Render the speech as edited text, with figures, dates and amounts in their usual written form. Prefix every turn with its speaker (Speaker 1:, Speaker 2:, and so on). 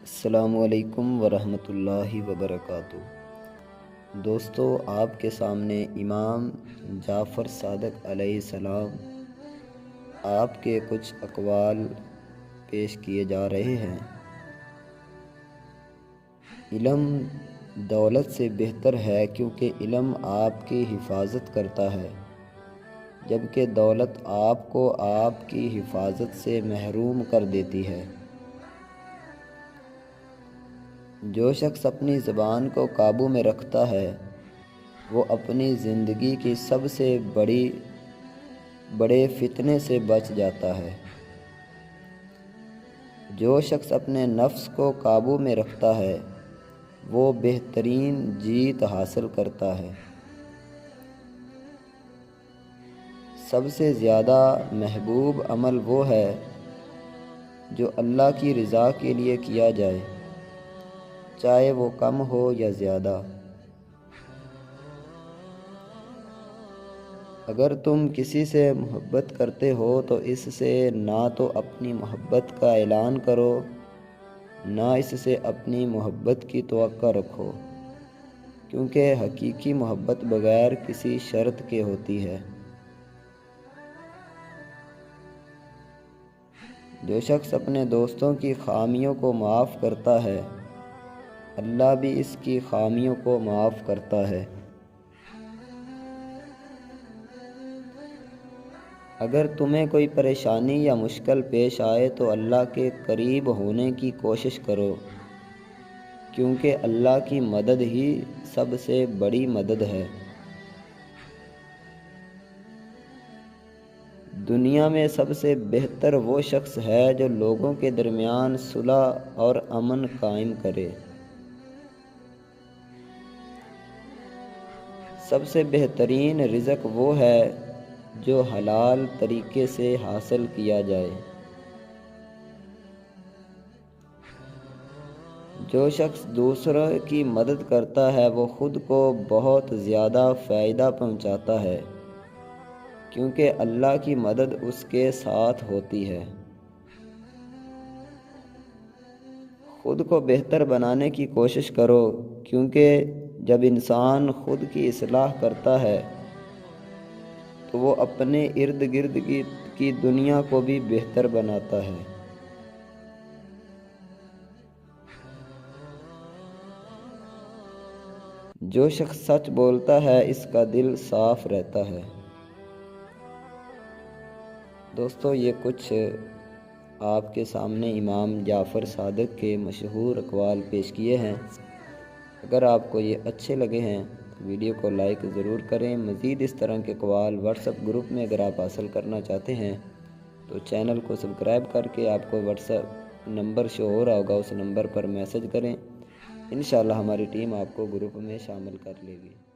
Speaker 1: السلام علیکم ورحمۃ اللہ وبرکاتہ۔ دوستو، آپ کے سامنے امام جعفر صادق علیہ السلام آپ کے کچھ اقوال پیش کیے جا رہے ہیں۔ علم دولت سے بہتر ہے کیونکہ علم آپ کی حفاظت کرتا ہے، جبکہ دولت آپ کو آپ کی حفاظت سے محروم کر دیتی ہے۔ جو شخص اپنی زبان کو قابو میں رکھتا ہے وہ اپنی زندگی کی سب سے بڑے فتنے سے بچ جاتا ہے۔ جو شخص اپنے نفس کو قابو میں رکھتا ہے وہ بہترین جیت حاصل کرتا ہے۔ سب سے زیادہ محبوب عمل وہ ہے جو اللہ کی رضا کے لیے کیا جائے، چاہے وہ کم ہو یا زیادہ۔ اگر تم کسی سے محبت کرتے ہو تو اس سے نہ تو اپنی محبت کا اعلان کرو، نہ اس سے اپنی محبت کی توقع رکھو، کیونکہ حقیقی محبت بغیر کسی شرط کے ہوتی ہے۔ جو شخص اپنے دوستوں کی خامیوں کو معاف کرتا ہے اللہ بھی اس کی خامیوں کو معاف کرتا ہے۔ اگر تمہیں کوئی پریشانی یا مشکل پیش آئے تو اللہ کے قریب ہونے کی کوشش کرو، کیونکہ اللہ کی مدد ہی سب سے بڑی مدد ہے۔ دنیا میں سب سے بہتر وہ شخص ہے جو لوگوں کے درمیان صلح اور امن قائم کرے۔ سب سے بہترین رزق وہ ہے جو حلال طریقے سے حاصل کیا جائے۔ جو شخص دوسروں کی مدد کرتا ہے وہ خود کو بہت زیادہ فائدہ پہنچاتا ہے، کیونکہ اللہ کی مدد اس کے ساتھ ہوتی ہے۔ خود کو بہتر بنانے کی کوشش کرو، کیونکہ جب انسان خود کی اصلاح کرتا ہے تو وہ اپنے ارد گرد کی دنیا کو بھی بہتر بناتا ہے۔ جو شخص سچ بولتا ہے اس کا دل صاف رہتا ہے۔ دوستو، یہ کچھ آپ کے سامنے امام جعفر صادق کے مشہور اقوال پیش کیے ہیں۔ اگر آپ کو یہ اچھے لگے ہیں تو ویڈیو کو لائک ضرور کریں۔ مزید اس طرح کے اقوال واٹس ایپ گروپ میں اگر آپ حاصل کرنا چاہتے ہیں تو چینل کو سبسکرائب کر کے آپ کو واٹس ایپ نمبر شو ہو رہا ہوگا، اس نمبر پر میسج کریں، انشاءاللہ ہماری ٹیم آپ کو گروپ میں شامل کر لے گی۔